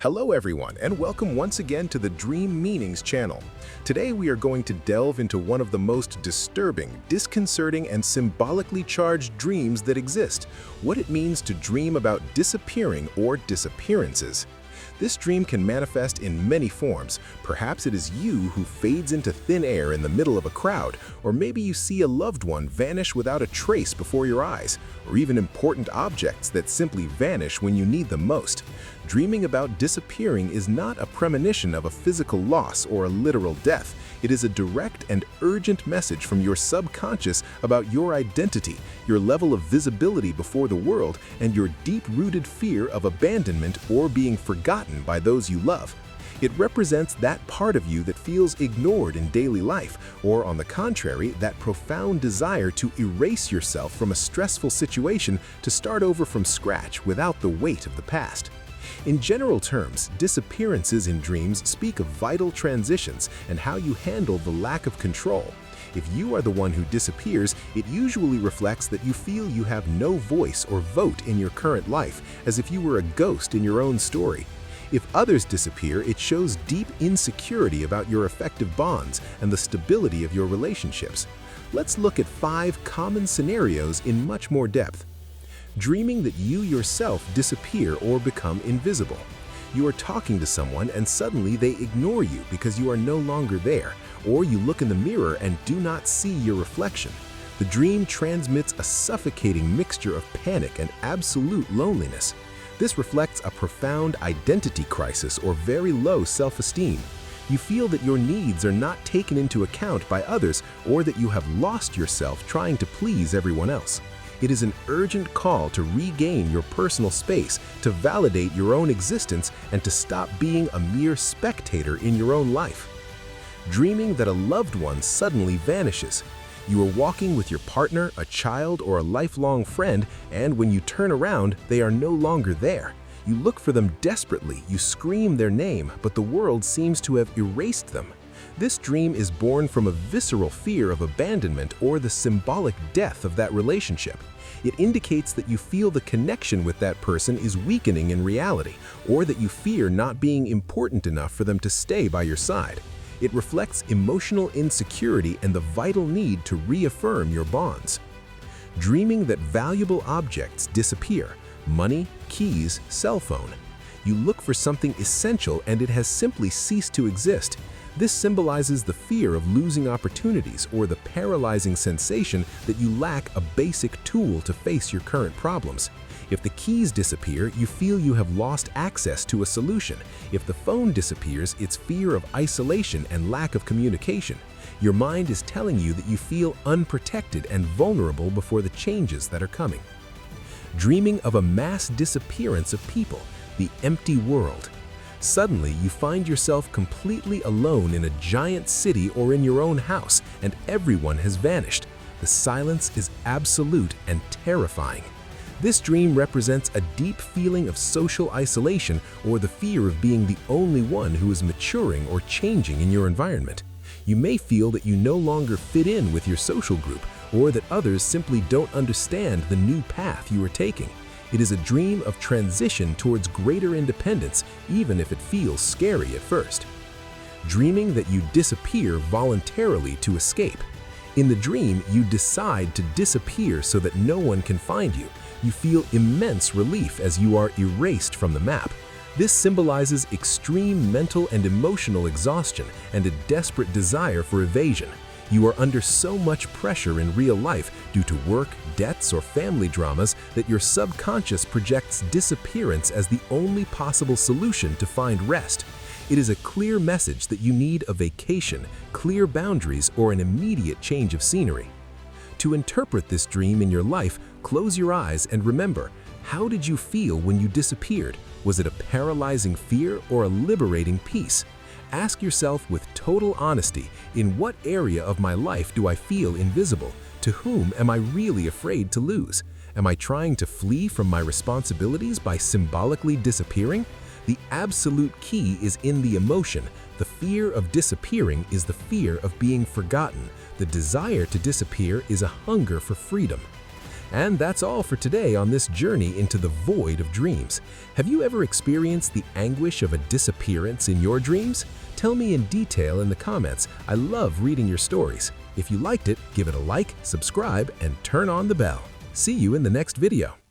Hello everyone, and welcome once again to the Dream Meanings channel. Today we are going to delve into one of the most disturbing, disconcerting, and symbolically charged dreams that exist, what it means to dream about disappearing or disappearances. This dream can manifest in many forms. Perhaps it is you who fades into thin air in the middle of a crowd, or maybe you see a loved one vanish without a trace before your eyes, or even important objects that simply vanish when you need them most. Dreaming about disappearing is not a premonition of a physical loss or a literal death. It is a direct and urgent message from your subconscious about your identity, your level of visibility before the world, and your deep-rooted fear of abandonment or being forgotten by those you love. It represents that part of you that feels ignored in daily life, or on the contrary, that profound desire to erase yourself from a stressful situation to start over from scratch without the weight of the past. In general terms, disappearances in dreams speak of vital transitions and how you handle the lack of control. If you are the one who disappears, it usually reflects that you feel you have no voice or vote in your current life, as if you were a ghost in your own story. If others disappear, it shows deep insecurity about your affective bonds and the stability of your relationships. Let's look at 5 common scenarios in much more depth. Dreaming that you yourself disappear or become invisible. You are talking to someone and suddenly they ignore you because you are no longer there, or you look in the mirror and do not see your reflection. The dream transmits a suffocating mixture of panic and absolute loneliness. This reflects a profound identity crisis or very low self-esteem. You feel that your needs are not taken into account by others, or that you have lost yourself trying to please everyone else. It is an urgent call to regain your personal space, to validate your own existence, and to stop being a mere spectator in your own life. Dreaming that a loved one suddenly vanishes. You are walking with your partner, a child, or a lifelong friend, and when you turn around, they are no longer there. You look for them desperately, you scream their name, but the world seems to have erased them. This dream is born from a visceral fear of abandonment or the symbolic death of that relationship. It indicates that you feel the connection with that person is weakening in reality, or that you fear not being important enough for them to stay by your side. It reflects emotional insecurity and the vital need to reaffirm your bonds. Dreaming that valuable objects disappear. Money, keys, cell phone. You look for something essential and it has simply ceased to exist. This symbolizes the fear of losing opportunities or the paralyzing sensation that you lack a basic tool to face your current problems. If the keys disappear, you feel you have lost access to a solution. If the phone disappears, it's fear of isolation and lack of communication. Your mind is telling you that you feel unprotected and vulnerable before the changes that are coming. Dreaming of a mass disappearance of people, the empty world. Suddenly, you find yourself completely alone in a giant city or in your own house, and everyone has vanished. The silence is absolute and terrifying. This dream represents a deep feeling of social isolation or the fear of being the only one who is maturing or changing in your environment. You may feel that you no longer fit in with your social group, or that others simply don't understand the new path you are taking. It is a dream of transition towards greater independence, even if it feels scary at first. Dreaming that you disappear voluntarily to escape. In the dream, you decide to disappear so that no one can find you. You feel immense relief as you are erased from the map. This symbolizes extreme mental and emotional exhaustion and a desperate desire for evasion. You are under so much pressure in real life due to work, debts, or family dramas that your subconscious projects disappearance as the only possible solution to find rest. It is a clear message that you need a vacation, clear boundaries, or an immediate change of scenery. To interpret this dream in your life, close your eyes and remember, how did you feel when you disappeared? Was it a paralyzing fear or a liberating peace? Ask yourself with total honesty, in what area of my life do I feel invisible? To whom am I really afraid to lose? Am I trying to flee from my responsibilities by symbolically disappearing? The absolute key is in the emotion. The fear of disappearing is the fear of being forgotten. The desire to disappear is a hunger for freedom. And that's all for today on this journey into the void of dreams. Have you ever experienced the anguish of a disappearance in your dreams? Tell me in detail in the comments. I love reading your stories. If you liked it, give it a like, subscribe, and turn on the bell. See you in the next video.